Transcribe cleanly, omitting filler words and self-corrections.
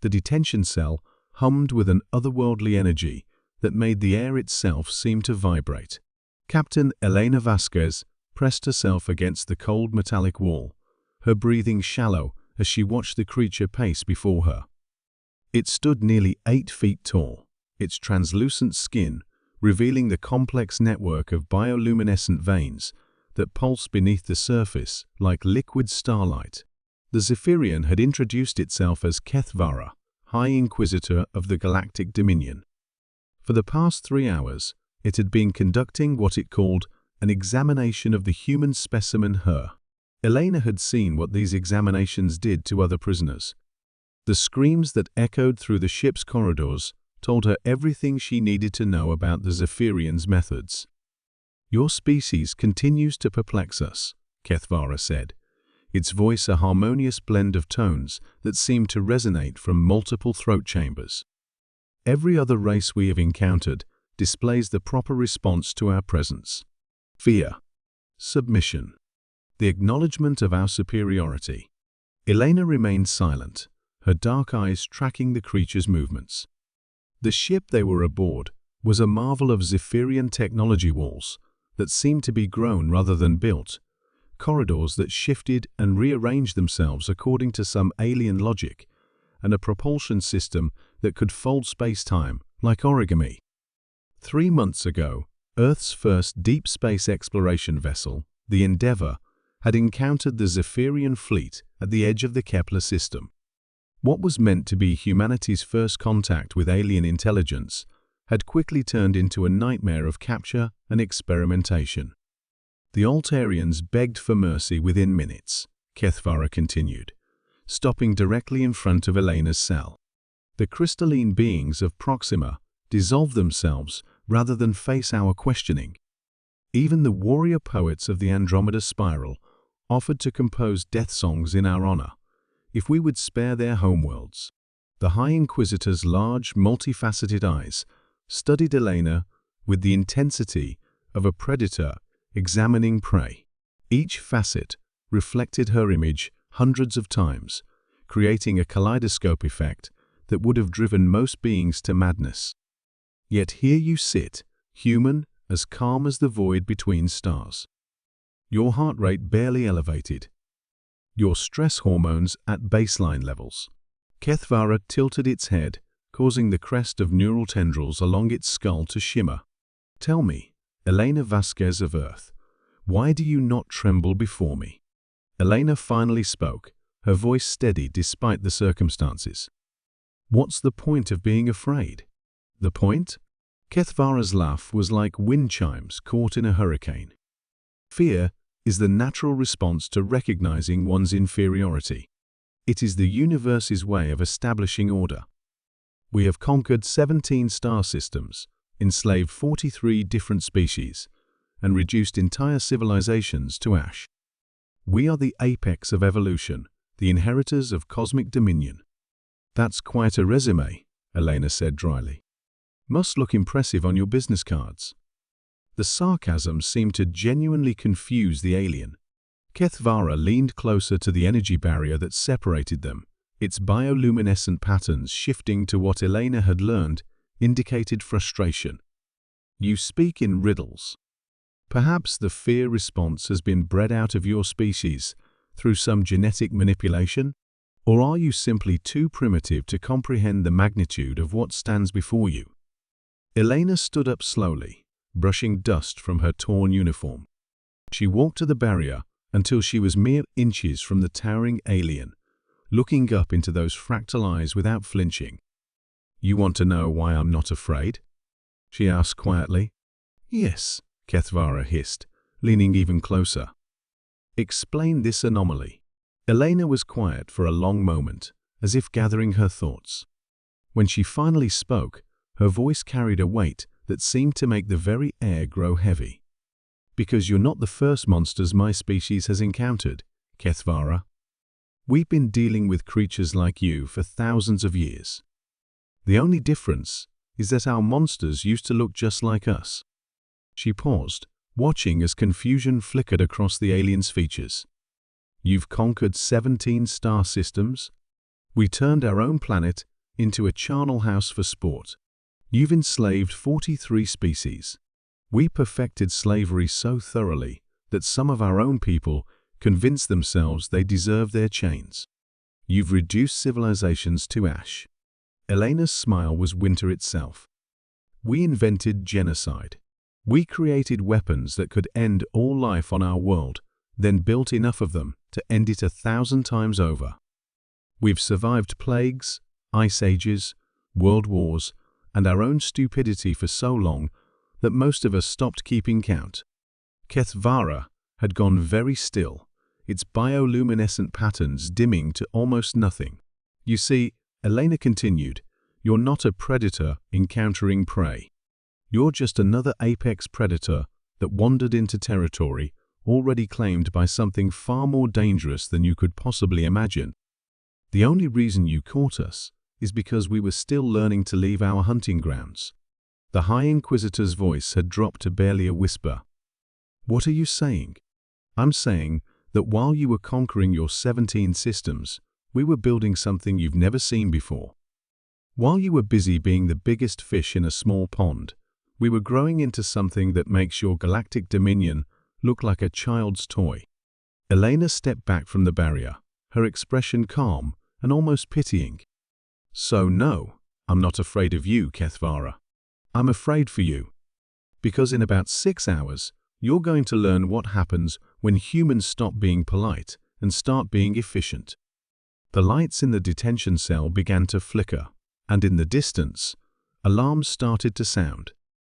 The detention cell hummed with an otherworldly energy that made the air itself seem to vibrate. Captain Elena Vasquez pressed herself against the cold metallic wall, her breathing shallow as she watched the creature pace before her. It stood nearly 8 feet tall, its translucent skin revealing the complex network of bioluminescent veins that pulsed beneath the surface like liquid starlight. The Zephyrian had introduced itself as Kethvara, High Inquisitor of the Galactic Dominion. For the past 3 hours, it had been conducting what it called an examination of the human specimen her. Elena had seen what these examinations did to other prisoners. The screams that echoed through the ship's corridors told her everything she needed to know about the Zephyrian's methods. "Your species continues to perplex us," Kethvara said, its voice a harmonious blend of tones that seemed to resonate from multiple throat chambers. "Every other race we have encountered displays the proper response to our presence. Fear, submission, the acknowledgement of our superiority." Elena remained silent, her dark eyes tracking the creature's movements. The ship they were aboard was a marvel of Zephyrian technology, walls that seemed to be grown rather than built, corridors that shifted and rearranged themselves according to some alien logic, and a propulsion system that could fold space-time like origami. 3 months ago, Earth's first deep space exploration vessel, the Endeavour, had encountered the Zephyrian fleet at the edge of the Kepler system. What was meant to be humanity's first contact with alien intelligence had quickly turned into a nightmare of capture and experimentation. "The Altarians begged for mercy within minutes," Kethvara continued, stopping directly in front of Elena's cell. "The crystalline beings of Proxima dissolved themselves rather than face our questioning. Even the warrior poets of the Andromeda Spiral offered to compose death songs in our honor, if we would spare their homeworlds." The High Inquisitor's large, multifaceted eyes studied Elena with the intensity of a predator examining prey. Each facet reflected her image hundreds of times, creating a kaleidoscope effect that would have driven most beings to madness. "Yet here you sit, human, as calm as the void between stars. Your heart rate barely elevated. Your stress hormones at baseline levels." Kethvara tilted its head, causing the crest of neural tendrils along its skull to shimmer. "Tell me, Elena Vasquez of Earth, why do you not tremble before me?" Elena finally spoke, her voice steady despite the circumstances. "What's the point of being afraid?" "The point?" Kethvara's laugh was like wind chimes caught in a hurricane. "Fear is the natural response to recognizing one's inferiority. It is the universe's way of establishing order. We have conquered 17 star systems, enslaved 43 different species, and reduced entire civilizations to ash. We are the apex of evolution, the inheritors of cosmic dominion." "That's quite a resume," Elena said dryly. "Must look impressive on your business cards." The sarcasm seemed to genuinely confuse the alien. Kethvara leaned closer to the energy barrier that separated them, its bioluminescent patterns shifting to what Elena had learned indicated frustration. "You speak in riddles. Perhaps the fear response has been bred out of your species through some genetic manipulation? Or are you simply too primitive to comprehend the magnitude of what stands before you?" Elena stood up slowly, brushing dust from her torn uniform. She walked to the barrier until she was mere inches from the towering alien, looking up into those fractal eyes without flinching. "You want to know why I'm not afraid?" she asked quietly. "Yes," Kethvara hissed, leaning even closer. "Explain this anomaly." Elena was quiet for a long moment, as if gathering her thoughts. When she finally spoke, her voice carried a weight that seemed to make the very air grow heavy. "Because you're not the first monsters my species has encountered, Kethvara. We've been dealing with creatures like you for thousands of years. The only difference is that our monsters used to look just like us." She paused, watching as confusion flickered across the alien's features. "You've conquered 17 star systems? We turned our own planet into a charnel house for sport. You've enslaved 43 species. We perfected slavery so thoroughly that some of our own people convinced themselves they deserve their chains. You've reduced civilizations to ash." Elena's smile was winter itself. "We invented genocide. We created weapons that could end all life on our world, then built enough of them to end it 1,000 times over. We've survived plagues, ice ages, world wars, and our own stupidity for so long that most of us stopped keeping count." Kethvara had gone very still, its bioluminescent patterns dimming to almost nothing. "You see," Elena continued, "you're not a predator encountering prey. You're just another apex predator that wandered into territory already claimed by something far more dangerous than you could possibly imagine. The only reason you caught us is because we were still learning to leave our hunting grounds." The High Inquisitor's voice had dropped to barely a whisper. "What are you saying?" "I'm saying that while you were conquering your 17 systems, we were building something you've never seen before. While you were busy being the biggest fish in a small pond, we were growing into something that makes your galactic dominion look like a child's toy." Elena stepped back from the barrier, her expression calm and almost pitying. "So no, I'm not afraid of you, Kethvara. I'm afraid for you. Because in about 6 hours, you're going to learn what happens when humans stop being polite and start being efficient." The lights in the detention cell began to flicker, and in the distance, alarms started to sound.